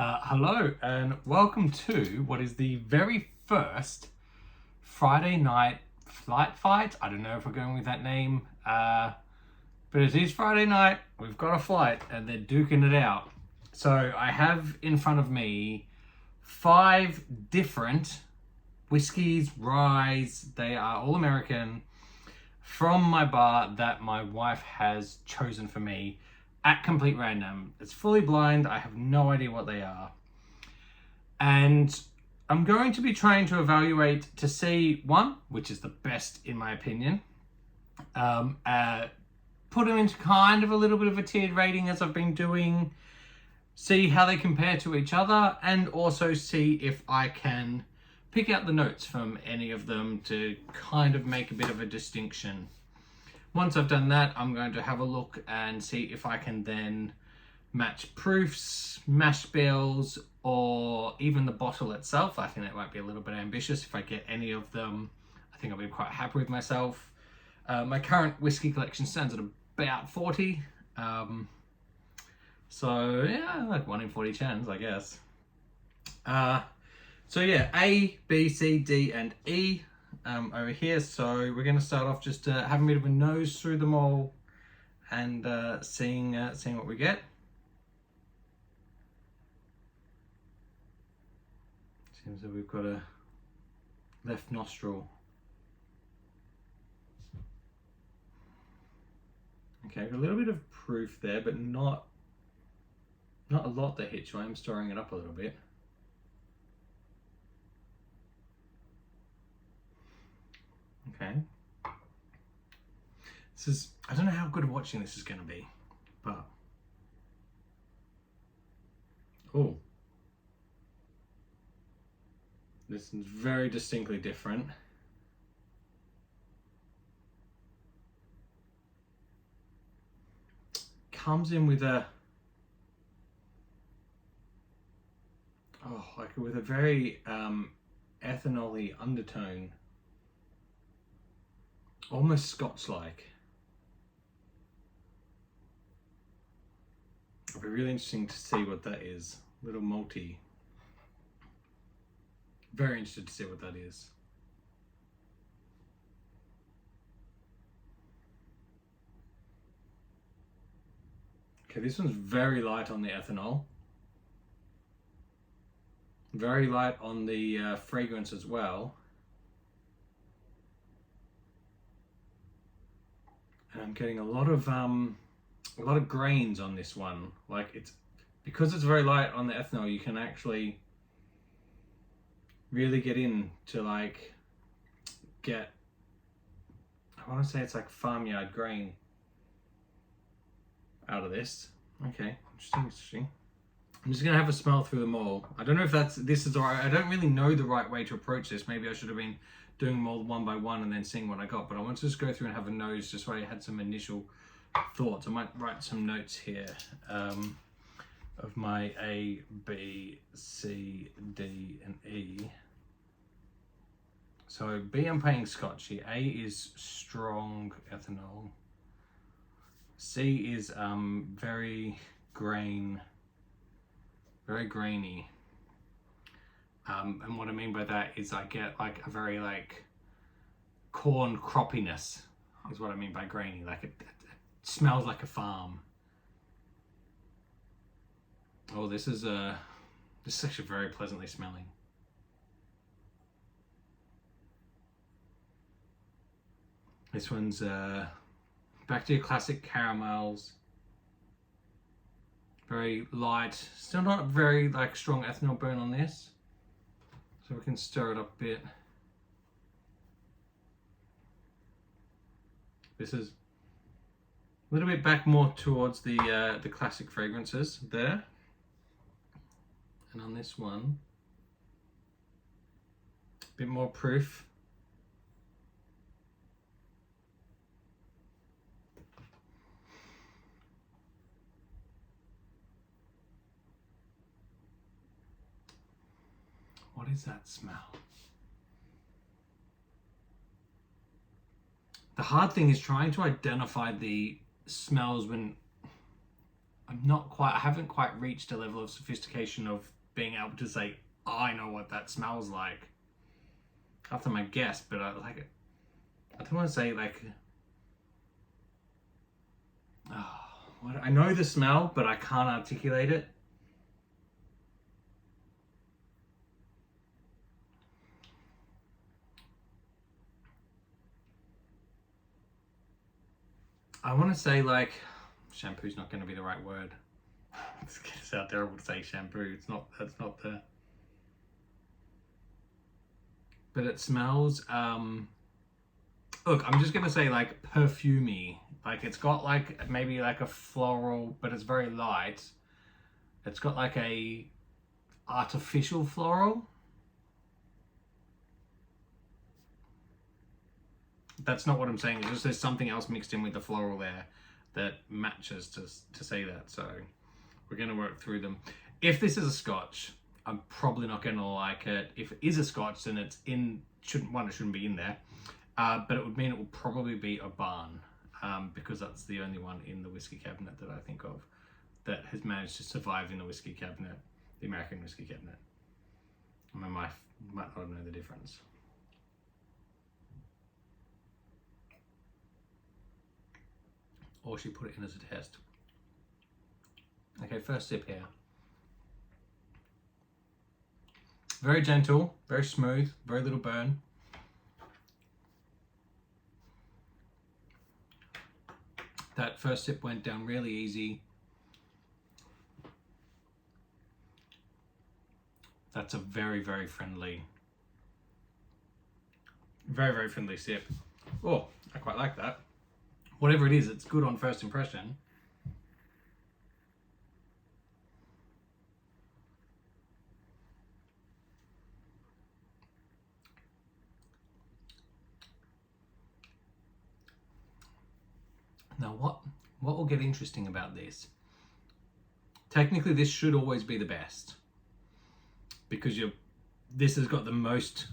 Hello and welcome to what is the very first Friday night flight fight. I don't know if we're going with that name, but it is Friday night. We've got a flight and they're duking it out. So I have in front of me 5 different whiskeys, ryes. They are all American from my bar that my wife has chosen for me at complete random. It's fully blind. I have no idea what they are. And I'm going to be trying to evaluate to see, one, which is the best in my opinion, put them into kind of a little bit of a tiered rating as I've been doing, see how they compare to each other, and also see if I can pick out the notes from any of them to kind of make a bit of a distinction. Once I've done that, I'm going to have a look and see if I can then match proofs, mash bills, or even the bottle itself. I think that might be a little bit ambitious. If I get any of them, I think I'll be quite happy with myself. My current whiskey collection stands at about 40. So yeah, like 1 in 40 chance, I guess. So yeah, A, B, C, D, and E. Over here, so we're going to start off just having a bit of a nose through them all and seeing what we get. Seems that we've got a left nostril. Okay, got a little bit of proof there, but not a lot that hits you. I am stirring it up a little bit. Okay. This is, I don't know how good watching this is going to be, but oh, this is very distinctly different. Comes in with a with a very ethanol-y undertone. Almost Scotch-like. It'll be really interesting to see what that is. A little malty. Very interested to see what that is. Okay, this one's very light on the ethanol. Very light on the fragrance as well. And I'm getting a lot of grains on this one. Like, it's because it's very light on the ethanol, you can actually really get into like I want to say it's like farmyard grain out of this. Okay, interesting. I'm just gonna have a smell through them all. I don't know if this is the right. I don't really know the right way to approach this. Maybe I should have been doing them all one by one and then seeing what I got, but I want to just go through and have a nose just so I had some initial thoughts. I might write some notes here of my A, B, C, D, and E. So B, I'm paying Scotchy. A is strong ethanol. C is very grainy. And what I mean by that is I get like a very like corn croppiness is what I mean by grainy. Like it smells like a farm. Oh, this is actually very pleasantly smelling. This one's back to your classic caramels. Very light. Still not very like strong ethanol burn on this. So we can stir it up a bit. This is a little bit back more towards the classic fragrances there. And on this one, a bit more proof. What is that smell? The hard thing is trying to identify the smells when I haven't quite reached a level of sophistication of being able to say, oh, I know what that smells like. After my guess, but I don't want to say like, oh, I know the smell, but I can't articulate it. I want to say like, shampoo's not going to be the right word. It's out there. I would say shampoo. It's not. That's not the. But it smells. Look, I'm just gonna say like perfumey. Like it's got like maybe like a floral, but it's very light. It's got like a artificial floral. That's not what I'm saying. It's just there's something else mixed in with the floral there that matches to say that. So we're going to work through them. If this is a Scotch, I'm probably not going to like it. If it is a Scotch, then it's it shouldn't be in there. But it would mean it will probably be Oban, because that's the only one in the whiskey cabinet that I think of that has managed to survive in the whiskey cabinet, the American whiskey cabinet. My wife might not know the difference. Or she put it in as a test. Okay, first sip here. Very gentle, very smooth, very little burn. That first sip went down really easy. That's a very, very friendly sip. Oh, I quite like that. Whatever it is, it's good on first impression. Now what will get interesting about this? Technically this should always be the best, because this has got the most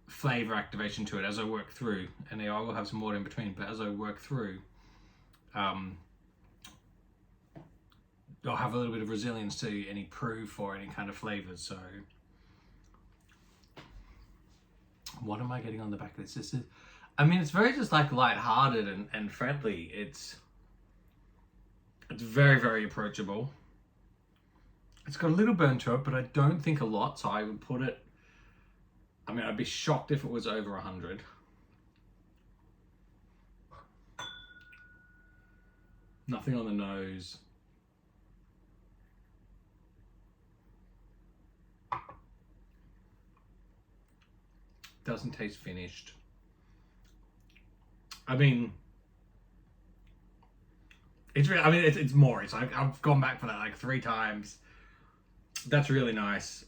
flavor activation to it as I work through, and I will have some water in between, but as I work through, I'll have a little bit of resilience to any proof or any kind of flavors. So what am I getting on the back of this? This is, I mean, it's very just like light-hearted and friendly. It's very, very approachable. It's got a little burn to it, but I don't think a lot, so I would put it, I mean, I'd be shocked if it was over 100. Nothing on the nose. Doesn't taste finished. I mean, it's really, I mean, it's Morris. I've gone back for that like 3 times. That's really nice.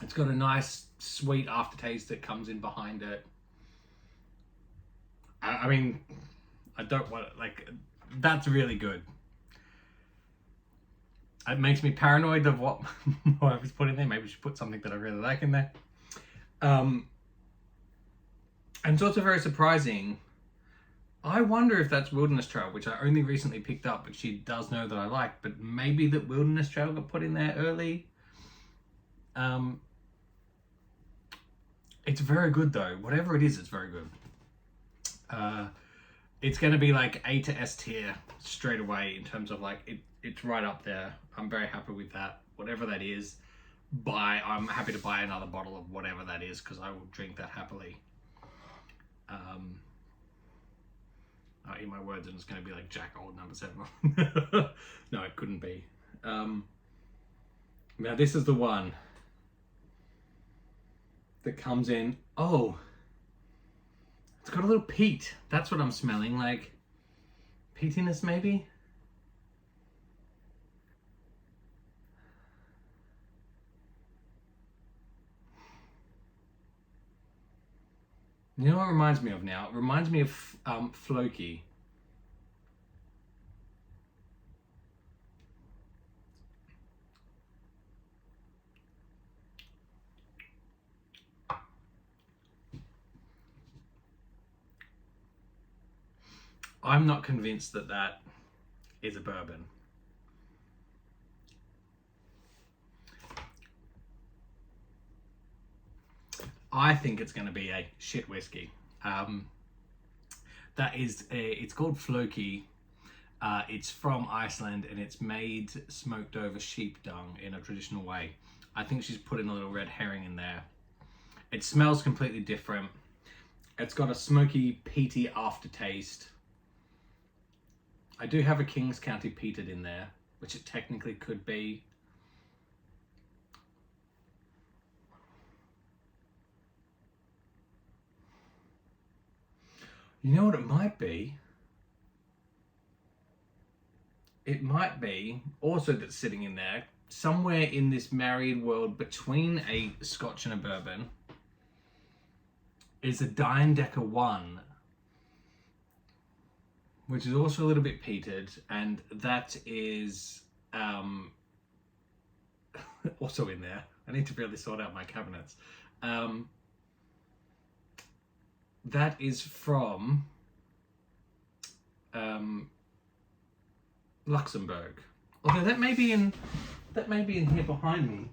It's got a nice sweet aftertaste that comes in behind it. I mean, I don't want it, like, that's really good. It makes me paranoid of what my wife has put in there. Maybe she put something that I really like in there. And it's also very surprising. I wonder if that's Wilderness Trail, which I only recently picked up, but she does know that I like. But maybe that Wilderness Trail got put in there early. It's very good though. Whatever it is, it's very good. It's going to be like A to S tier straight away in terms of like, it's right up there. I'm very happy with that. Whatever that is, I'm happy to buy another bottle of whatever that is, because I will drink that happily. I'll eat my words and it's going to be like Jack Old number 7. No, it couldn't be. Now this is the one that comes in. Oh, it's got a little peat. That's what I'm smelling, like peatiness maybe. You know what it reminds me of now? It reminds me of Floki. I'm not convinced that that is a bourbon. I think it's going to be a shit whiskey. It's called Floki. It's from Iceland and it's made smoked over sheep dung in a traditional way. I think she's put in a little red herring in there. It smells completely different. It's got a smoky, peaty aftertaste. I do have a Kings County peated in there, which it technically could be. You know what it might be? It might be also that's sitting in there somewhere in this married world between a Scotch and a bourbon is a Decker 1, which is also a little bit peated, and that is also in there. I need to really sort out my cabinets. That is from Luxembourg. Although that may be in here behind me.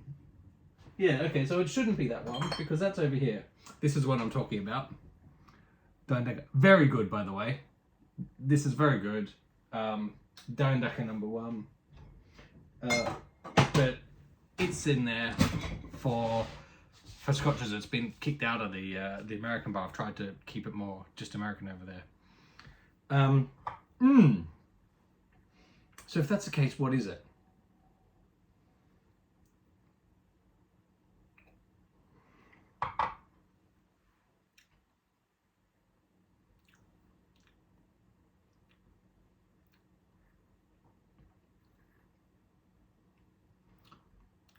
Yeah, okay, so it shouldn't be that one because that's over here. This is what I'm talking about. Very good, by the way. This is very good. Decker number 1. But it's in there for Scotches. It's been kicked out of the American bar. I've tried to keep it more just American over there. So if that's the case, what is it?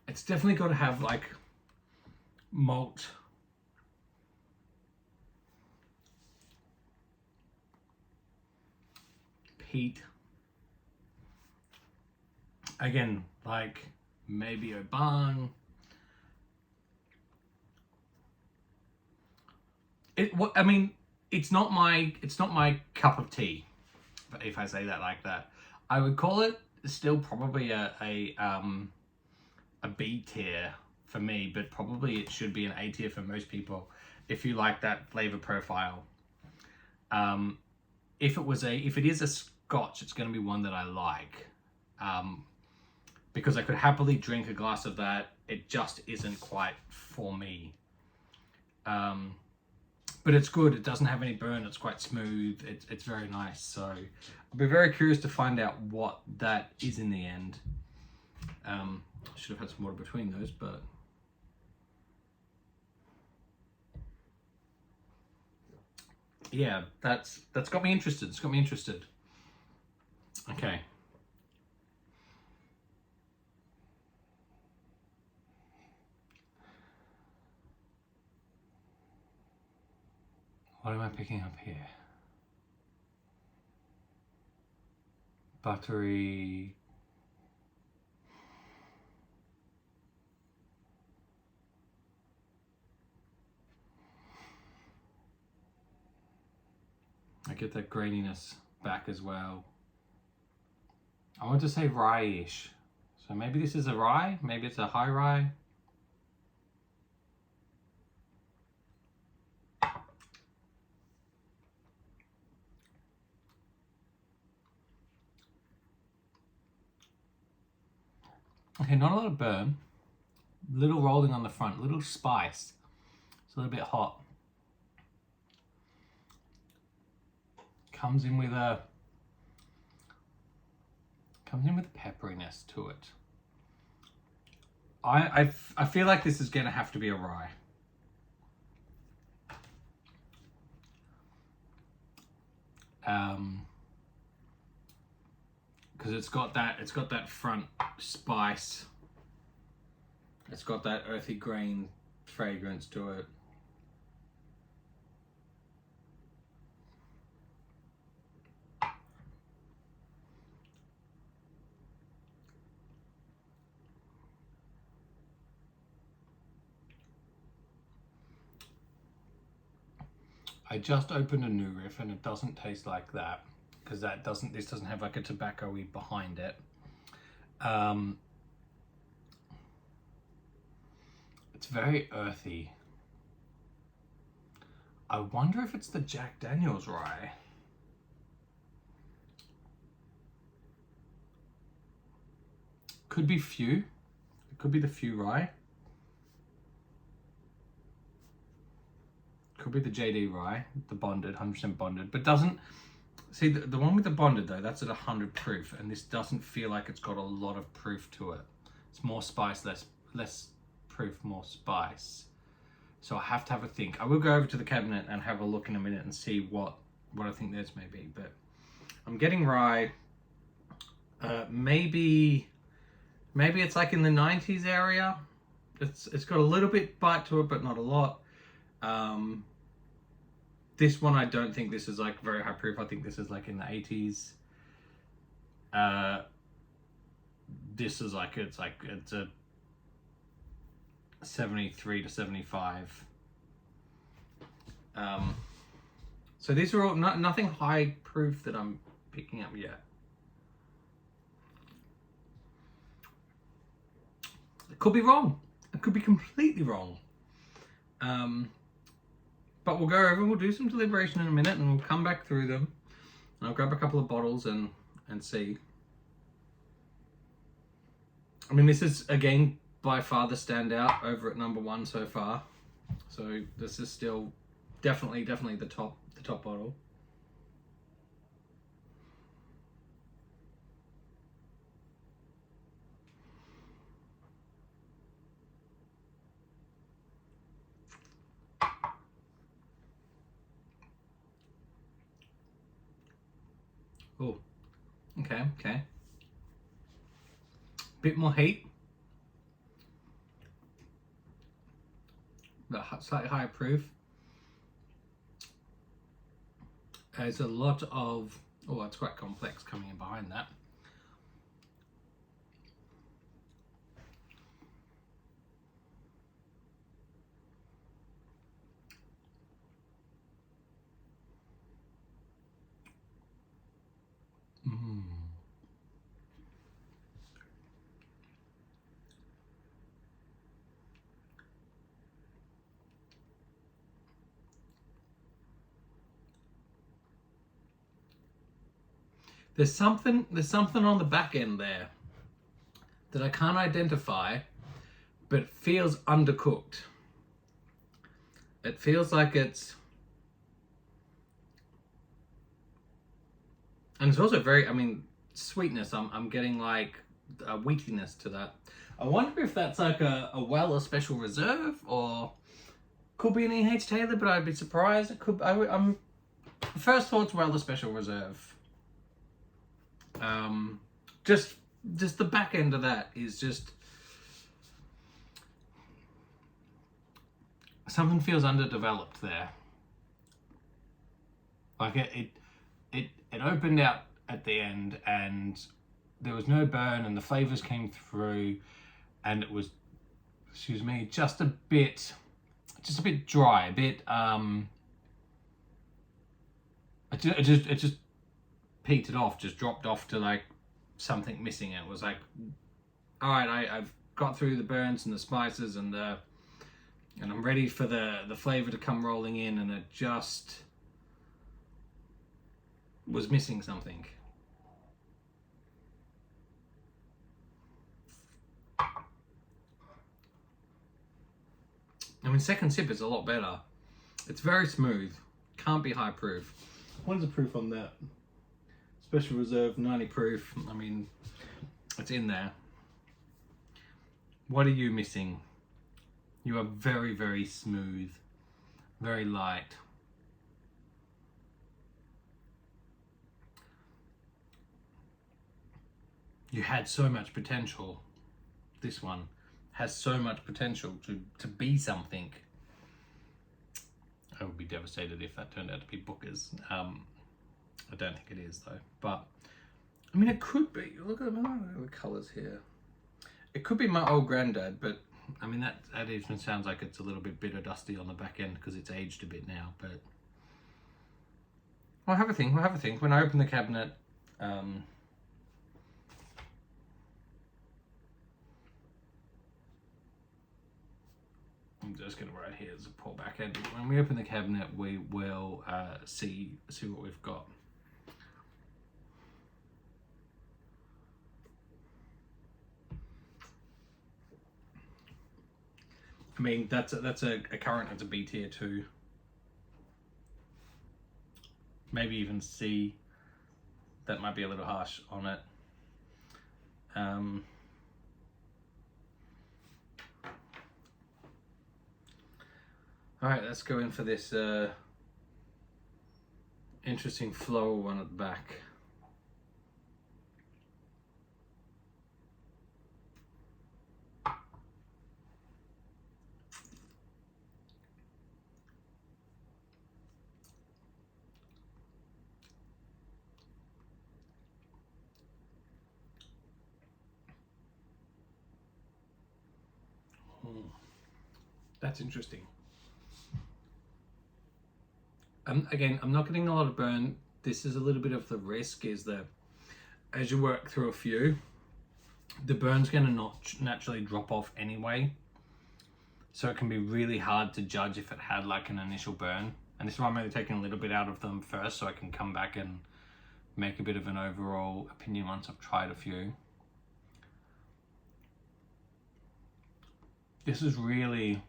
It's definitely got to have like malt, peat. Again, like maybe Oban. It's not my cup of tea, if I say that like that. I would call it still probably a B tier for me, but probably it should be an A tier for most people if you like that flavor profile. If it is a Scotch, it's going to be one that I like, because I could happily drink a glass of that. It just isn't quite for me. But it's good. It doesn't have any burn. It's quite smooth. It's very nice. So I'll be very curious to find out what that is in the end. I should have had some water between those, but yeah, that's got me interested. It's got me interested. Okay. What am I picking up here? Buttery. I get that graininess back as well. I want to say rye-ish. So maybe this is a rye, maybe it's a high rye. Okay, not a lot of burn. Little rolling on the front, little spice. It's a little bit hot. Comes in with a pepperiness to it. I feel like this is going to have to be a rye. Because it's got that front spice. It's got that earthy grain fragrance to it. I just opened a new riff and it doesn't taste like that. because this doesn't have like a tobacco-y behind it. It's very earthy. I wonder if it's the Jack Daniel's rye. Could be Few. It could be the Few rye. Could be the JD rye, the bonded, 100% bonded, but doesn't. See, the one with the bonded though, that's at 100 proof, and this doesn't feel like it's got a lot of proof to it. It's more spice, less proof, more spice. So I have to have a think. I will go over to the cabinet and have a look in a minute and see what I think theirs may be. But I'm getting rye. Maybe it's like in the 90s area. It's got a little bit bite to it, but not a lot. This one, I don't think this is like very high proof. I think this is like in the 80s. This is like it's a 73 to 75. So these are all nothing high proof that I'm picking up yet. I could be wrong. I could be completely wrong. But we'll go over and we'll do some deliberation in a minute, and we'll come back through them. And I'll grab a couple of bottles and see. I mean, this is again by far the standout over at number 1 so far. So this is still definitely the top bottle. Oh, okay. Bit more heat. But slightly higher proof. There's a lot of, it's quite complex coming in behind that. There's something on the back end there that I can't identify, but feels undercooked. It feels like it's, and it's also very, sweetness. I'm getting like a wheatiness to that. I wonder if that's like a Weller Special Reserve, or could be an E.H. Taylor, but I'd be surprised. It could. I'm first thoughts Weller Special Reserve. Just the back end of that is just something feels underdeveloped there. Like it opened out at the end, and there was no burn, and the flavors came through, and it was, just a bit dry, a bit it just peaked off, just dropped off to like something missing. It was like, all right, I've got through the burns and the spices and I'm ready for the flavor to come rolling in, and it just was missing something. Second sip is a lot better. It's very smooth. Can't be high proof. What is the proof on that? Special Reserve, 90 proof. It's in there. What are you missing? You are very, very smooth, very light. You had so much potential. This one has so much potential to be something. I would be devastated if that turned out to be Booker's. I don't think it is though, but it could be. Look at the colours here. It could be my old granddad, but that even sounds like it's a little bit bitter dusty on the back end because it's aged a bit now. But We'll have a think. When I open the cabinet, I'm just going to write here as a pour back end. When we open the cabinet, we will see what we've got. I mean, that's a current, that's a B tier 2. Maybe even C. That might be a little harsh on it. All right, let's go in for this interesting floral one at the back. That's interesting. Again, I'm not getting a lot of burn. This is a little bit of the risk, is that as you work through a few, the burn's going to not naturally drop off anyway. So it can be really hard to judge if it had like an initial burn. And this is why I'm only taking a little bit out of them first, so I can come back and make a bit of an overall opinion once I've tried a few. This is really,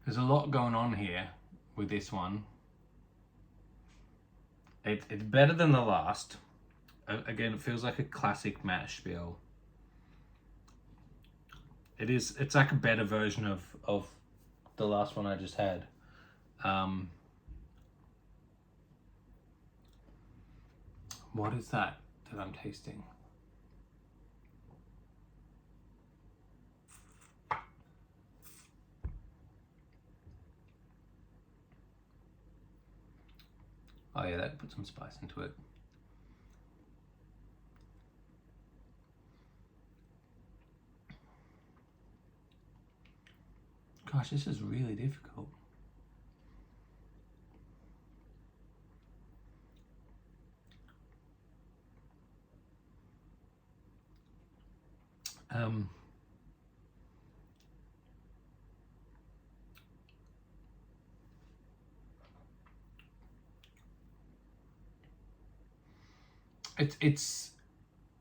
there's a lot going on here with this one. It's better than the last. Again, it feels like a classic mash bill. It's like a better version of the last one I just had. What is that I'm tasting? Oh yeah, that put some spice into it. Gosh, this is really difficult.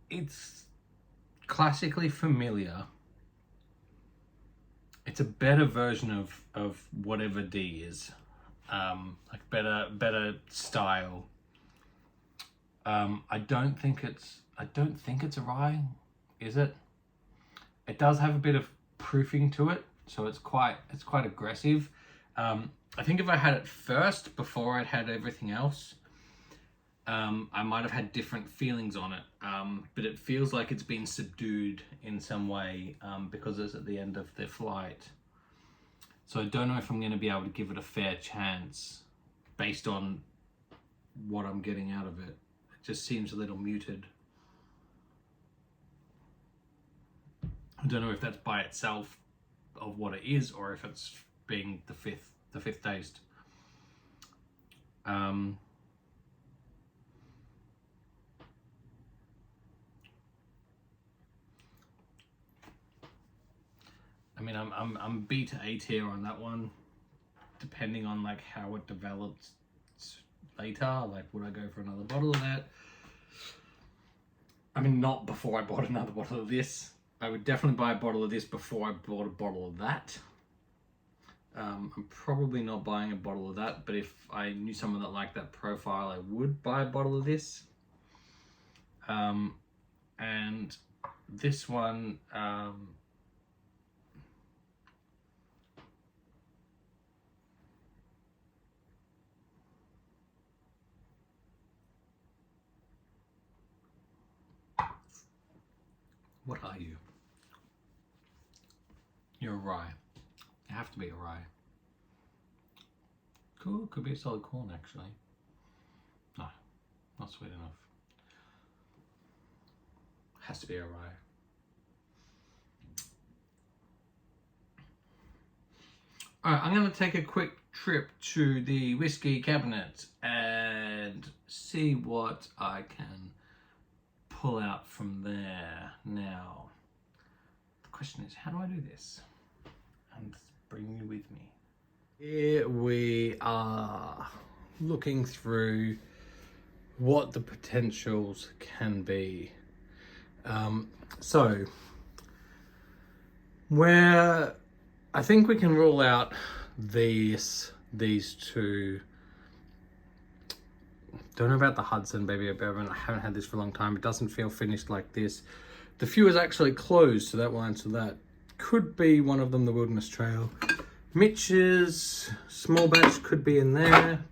It's classically familiar. It's a better version of whatever D is, like better style. I don't think it's a rye, is it? It does have a bit of proofing to it, so it's quite aggressive. I think if I had it first before I'd had everything else, I might have had different feelings on it, but it feels like it's been subdued in some way because it's at the end of the flight. So I don't know if I'm going to be able to give it a fair chance based on what I'm getting out of it. It just seems a little muted. I don't know if that's by itself of what it is, or if it's being the fifth taste. I mean, I'm B to A tier on that one, depending on like how it develops later. Like, would I go for another bottle of that? I mean, not before I bought another bottle of this. I would definitely buy a bottle of this before I bought a bottle of that. I'm probably not buying a bottle of that, but if I knew someone that liked that profile, I would buy a bottle of this. And this one, what are you? You're a rye. You have to be a rye. Cool, could be a solid corn actually. No, not sweet enough. Has to be a rye. Alright, I'm going to take a quick trip to the whiskey cabinet and and see what I can pull out from there. Now, the question is, how do I do this? And bring you with me. Here we are, looking through what the potentials can be. So, where I think we can rule out these two. Don't know about the Hudson Baby or Bourbon. I haven't had this for a long time. It doesn't feel finished like this. The few is actually closed, so that will answer that. Could be one of them, the Wilderness Trail. Mitch's small batch could be in there.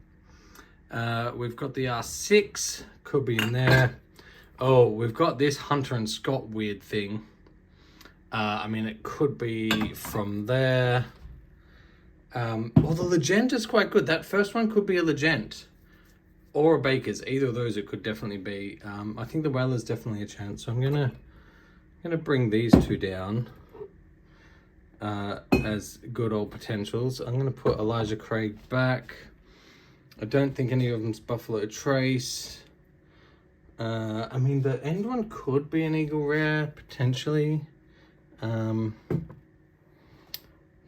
We've got the R6, could be in there. Oh, we've got this Hunter and Scott weird thing. I mean, it could be from there. Well, the Legent is quite good. That first one could be a Legent or a Baker's. Either of those it could definitely be. I think the Well is definitely a chance. So I'm gonna bring these two down as good old potentials. I'm gonna put Elijah Craig back. I don't think any of them's Buffalo Trace. I mean, the end one could be an Eagle Rare, potentially.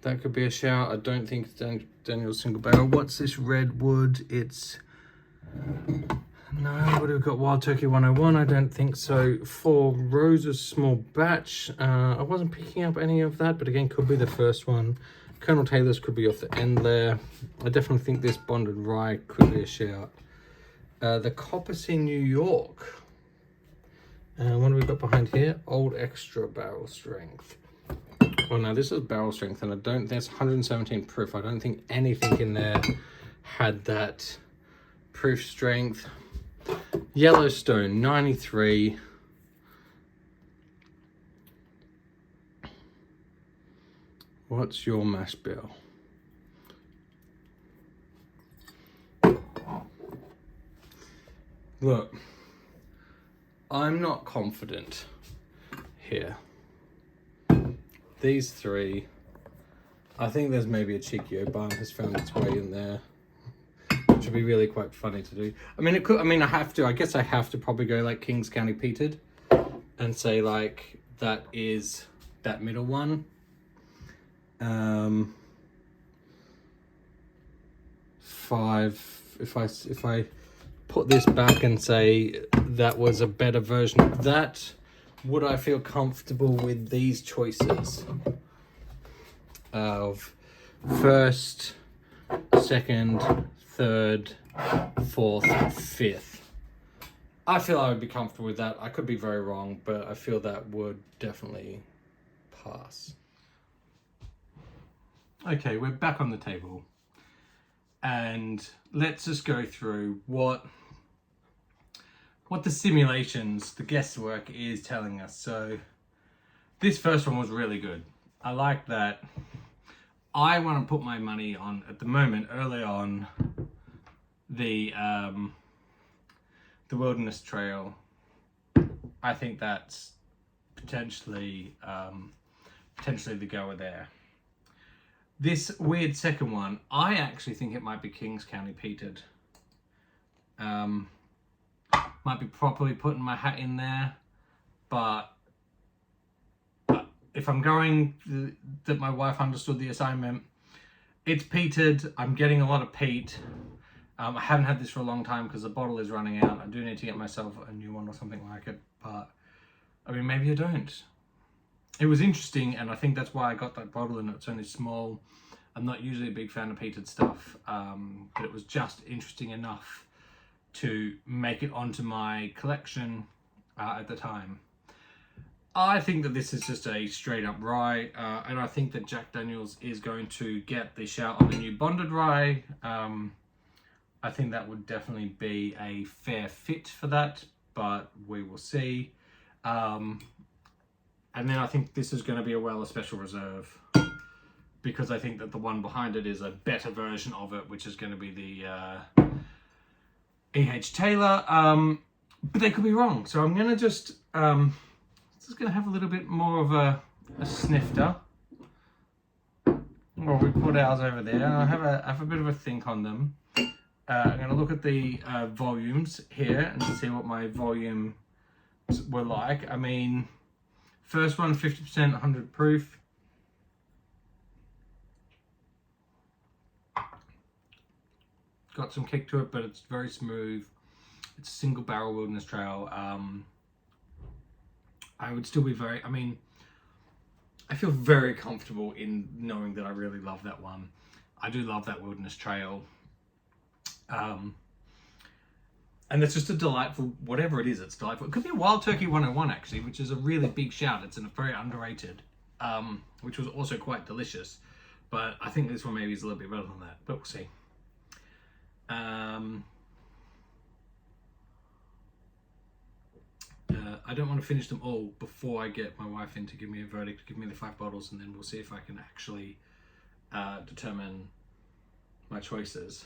That could be a shout. I don't think it's Daniel Single Barrel. What's this Redwood? It's... No, what have we got? Wild Turkey 101? I don't think so. Four Roses Small Batch. I wasn't picking up any of that, but again, could be the first one. Colonel Taylor's could be off the end there. I definitely think this Bonded Rye could be a shout. The Coppice in New York. And what have we got behind here? Old Extra Barrel Strength. Well, now this is barrel strength, and I don't. That's 117 proof. I don't think anything in there had that proof strength. Yellowstone 93. What's your mash bill? Look, I'm not confident here. These three, I think there's maybe a cheeky Oban has found its way in there, which would be really quite funny to do. I mean, it could. I mean, I guess I have to probably go like Kings County peated, and say like that is that middle one. If I put this back and say that was a better version of that. Would I feel comfortable with these choices of first, second, third, fourth, fifth? I feel I would be comfortable with that. I could be very wrong, but I feel that would definitely pass. Okay, we're back on the table. And let's just go through what the simulations, the guesswork is telling us. So this first one was really good. I like that. I want to put my money on, at the moment, early on, the Wilderness Trail. I think that's potentially the goer there. This weird second one, I actually think it might be Kings County peated. Might be properly putting my hat in there, but if I'm going that my wife understood the assignment, it's peated. I'm getting a lot of peat. I haven't had this for a long time because the bottle is running out. I do need to get myself a new one or something like it, but I mean, maybe I don't. It was interesting, and I think that's why I got that bottle, and it's only small. I'm not usually a big fan of peated stuff, but it was just interesting enough to make it onto my collection at the time. I think that this is just a straight up rye, and I think that Jack Daniels is going to get the shout on the new Bonded Rye. I think that would definitely be a fair fit for that, but we will see. And then I think this is going to be a Weller Special Reserve, because I think that the one behind it is a better version of it, which is going to be the E.H. Taylor, but they could be wrong. So I'm going to just going to have a little bit more of a snifter. Well, we put ours over there. I have a bit of a think on them. I'm going to look at the volumes here and see what my volumes were like. I mean, first one, 50%, 100 proof. Got some kick to it, but it's very smooth. It's a single barrel wilderness trail. I would still be very, I mean, I feel very comfortable in knowing that I really love that one. I do love that wilderness trail. And it's just a delightful, whatever it is, it's delightful. It could be a Wild Turkey 101 actually, which is a really big shout. It's very underrated, which was also quite delicious. But I think this one maybe is a little bit better than that, but we'll see. I don't want to finish them all before I get my wife in to give me a verdict, give me the 5 bottles, and then we'll see if I can actually determine my choices.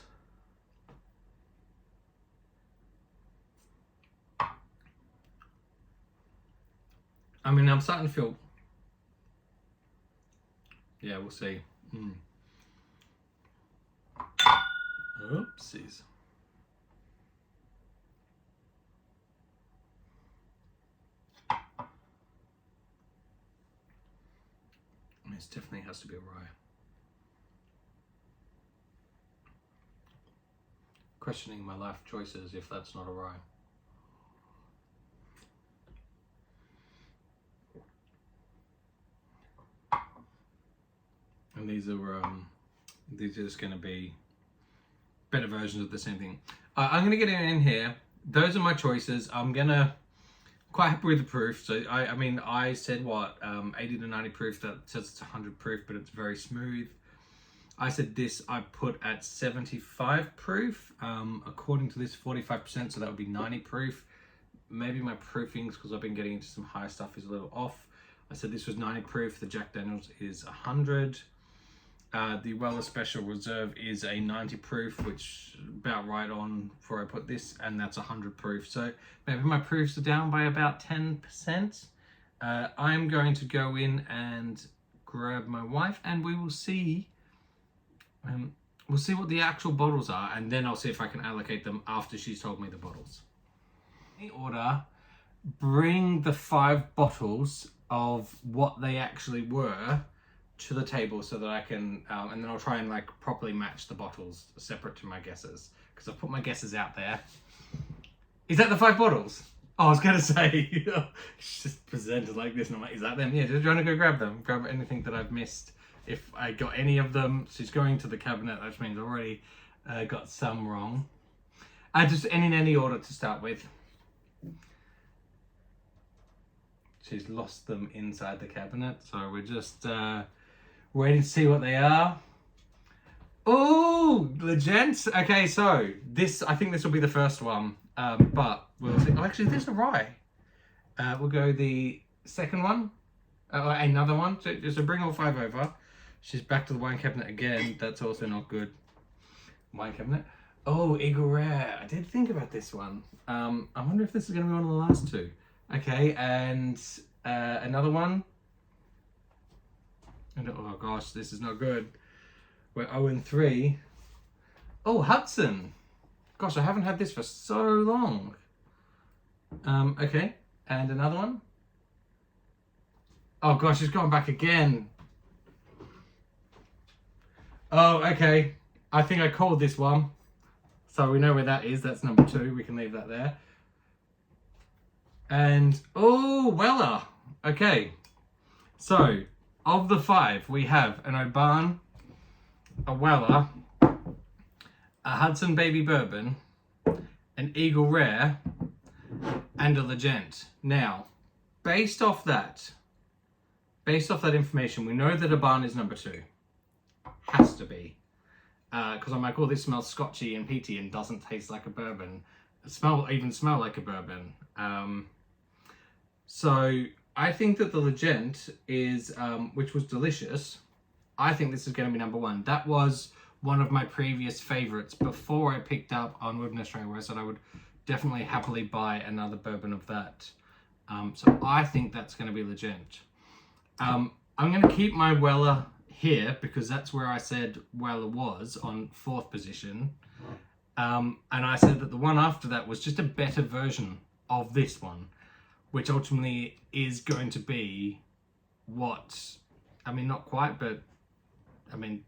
I mean, I'm starting to feel, yeah, we'll see. Oopsies. This definitely has to be a rye. Questioning my life choices if that's not a rye. And these are just going to be better versions of the same thing. I'm going to get it in here. Those are my choices. I'm quite happy with the proof. So I mean, I said what, 80 to 90 proof. That says it's 100 proof, but it's very smooth. I said this I put at 75 proof. According to this, 45%, so that would be 90 proof. Maybe my proofings, because I've been getting into some high stuff, is a little off. I said this was 90 proof. The Jack Daniels is 100. The Weller Special Reserve is a 90 proof, which about right on before I put this, and that's 100 proof. So maybe my proofs are down by about 10%. I'm going to go in and grab my wife, and we will see. We'll see what the actual bottles are, and then I'll see if I can allocate them after she's told me the bottles. In order, bring the 5 bottles of what they actually were to the table so that I can, and then I'll try and like properly match the bottles separate to my guesses, because I've put my guesses out there. Is that the 5 bottles? Oh, I was gonna say, it's just presented like this, and I'm like, is that them? Yeah, just trying to go grab them, grab anything that I've missed. If I got any of them, she's going to the cabinet, which means I've already got some wrong. Just in any order to start with. She's lost them inside the cabinet, so we're just waiting to see what they are. Oh, Legent. Okay, so this, I think this will be the first one, but we'll see. Oh, actually, there's a rye. We'll go the second one, another one. So bring all 5 over. She's back to the wine cabinet again. That's also not good. Wine cabinet. Oh, Eagle Rare. I did think about this one. I wonder if this is going to be one of the last 2. Okay, and another one. And, oh gosh, this is not good. We're 0-3. Oh, Hudson. Gosh, I haven't had this for so long. Okay, and another one. Oh gosh, it's gone back again. Oh, okay. I think I called this one. So we know where that is. That's number 2. We can leave that there. And, oh, Weller. Okay. So, of the 5, we have an Oban, a Weller, a Hudson Baby Bourbon, an Eagle Rare, and a Legent. Now, based off that information, we know that Oban is number 2. Has to be. Because I'm like, oh, this smells scotchy and peaty and doesn't taste like a bourbon. Even smell like a bourbon. So I think that the Legent is, which was delicious. I think this is going to be number 1. That was one of my previous favorites before I picked up on Wilderness Trail, where I said I would definitely happily buy another bourbon of that. So I think that's going to be Legent. I'm going to keep my Weller here because that's where I said Weller was, on 4th position. And I said that the one after that was just a better version of this one, which ultimately is going to be what, I mean, not quite, but I mean,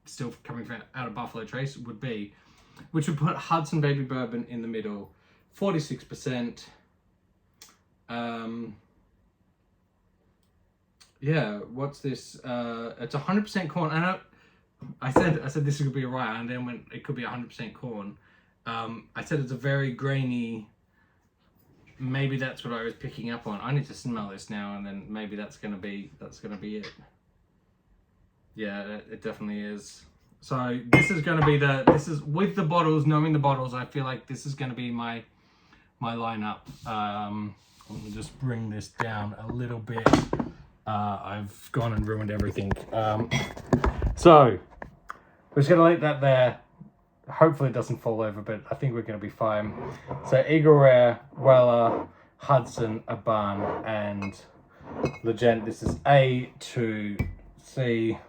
still coming out of Buffalo Trace would be, which would put Hudson Baby Bourbon in the middle, 46%. Yeah, what's this? It's 100% corn. And I said this could be a rye, and then when it could be 100% corn. I said it's a very grainy. Maybe that's what I was picking up on. I need to smell this now, and then maybe that's gonna be it. Yeah, it definitely is. So this is gonna be this is with the bottles. Knowing the bottles, I feel like this is gonna be my lineup. Let me just bring this down a little bit. I've gone and ruined everything. So we're just gonna leave that there. Hopefully it doesn't fall over, but I think we're gonna be fine. So Eagle Rare, Weller, Hudson, Oban, and Legent. This is A to C.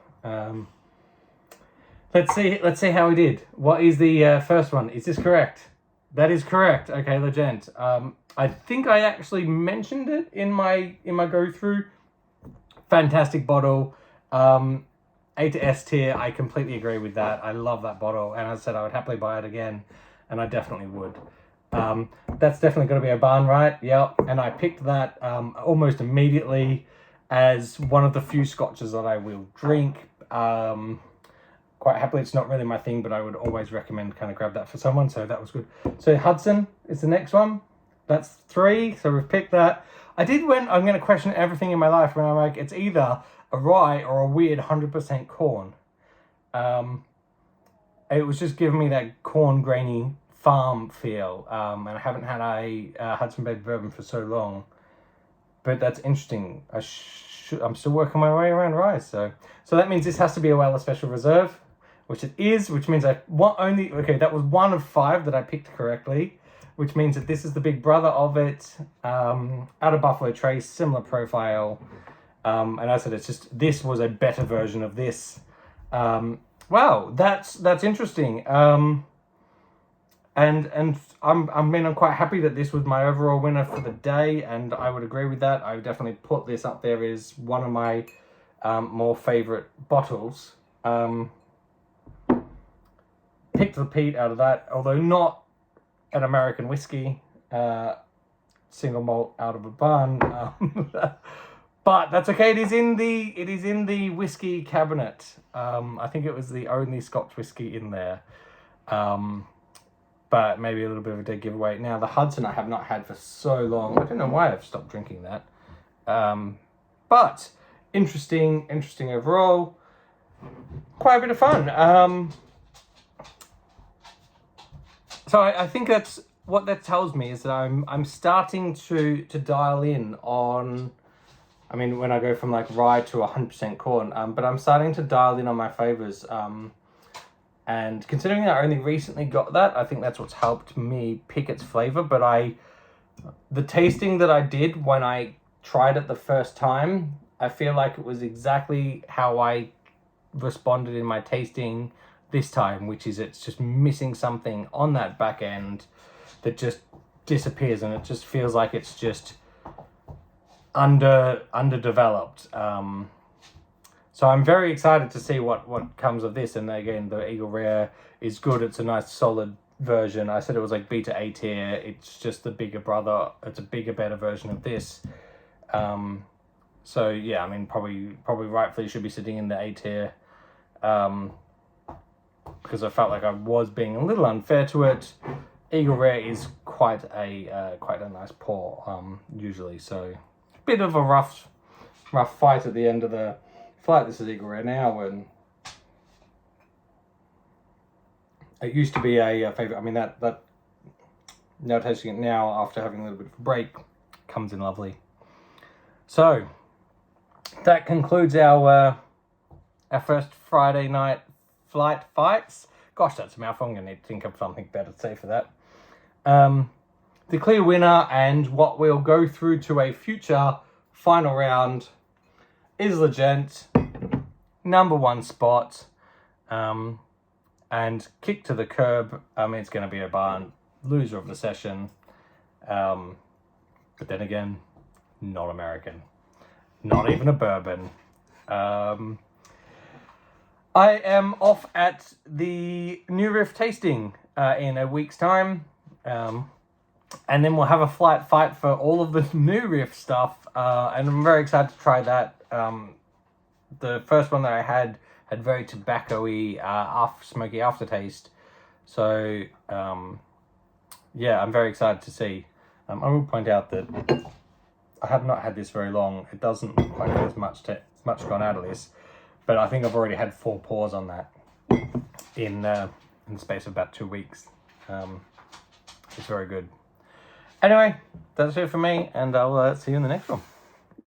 Let's see how we did. What is the first one? Is this correct? That is correct. Okay, Legent. I think I actually mentioned it in my go through. Fantastic bottle. A to S tier. I completely agree with that. I love that bottle, and as I said, I would happily buy it again, and I definitely would. That's definitely going to be Oban, right? Yep. And I picked that almost immediately as one of the few scotches that I will drink. Quite happily. It's not really my thing, but I would always recommend kind of grab that for someone, so that was good. So Hudson is the next one. That's 3, so we've picked that. I'm going to question everything in my life when I'm like, it's either a rye or a weird 100% corn. It was just giving me that corn grainy farm feel, and I haven't had a Hudson Baby Bourbon for so long. But that's interesting. I'm still working my way around rye, so that means this has to be a Weller Special Reserve, which it is, which means that was 1 of 5 that I picked correctly, which means that this is the big brother of it, out of Buffalo Trace, similar profile. And I said, this was a better version of this. Wow, that's interesting. And I'm quite happy that this was my overall winner for the day, and I would agree with that. I would definitely put this up there as one of my more favorite bottles. Picked the Pete out of that, although not an American whiskey, single malt out of a barn. But that's okay. It is in the whiskey cabinet. I think it was the only Scotch whiskey in there. But maybe a little bit of a dead giveaway. Now the Hudson I have not had for so long. I don't know why I've stopped drinking that. But interesting overall. Quite a bit of fun. So I think that's what that tells me, is that I'm starting to dial in on. I mean, when I go from like rye to 100% corn, but I'm starting to dial in on my flavors. And considering that I only recently got that, I think that's what's helped me pick its flavor. But the tasting that I did when I tried it the first time, I feel like it was exactly how I responded in my tasting this time, which is it's just missing something on that back end that just disappears, and it just feels like it's just underdeveloped. So I'm very excited to see what comes of this. And again, the Eagle Rare is good. It's a nice solid version. I said it was like B to A tier. It's just the bigger brother. It's a bigger, better version of this. So yeah, I mean, probably rightfully should be sitting in the A tier. Because I felt like I was being a little unfair to it. Eagle Rare is quite a nice pour, usually. So bit of a rough fight at the end of the flight. This is Eagle Rare now, and it used to be a favorite. I mean, that now tasting it now after having a little bit of a break comes in lovely. So that concludes our first Friday night flight fights. Gosh, that's a mouthful. I'm going to need to think of something better to say for that. The clear winner, and what we'll go through to a future final round, is Legent, number 1 spot. and kick to the curb. It's going to be Oban, loser of the session. But then again, not American. Not even a bourbon. I am off at the New Riff tasting in a week's time. And then we'll have a flight fight for all of the New Riff stuff. And I'm very excited to try that. The first one that I had very tobacco-y, smoky aftertaste. So, yeah, I'm very excited to see. I will point out that I have not had this very long. It doesn't look like there's much gone out of this. But I think I've already had 4 pours on that in the space of about 2 weeks. It's very good. Anyway, that's it for me, and I'll see you in the next one.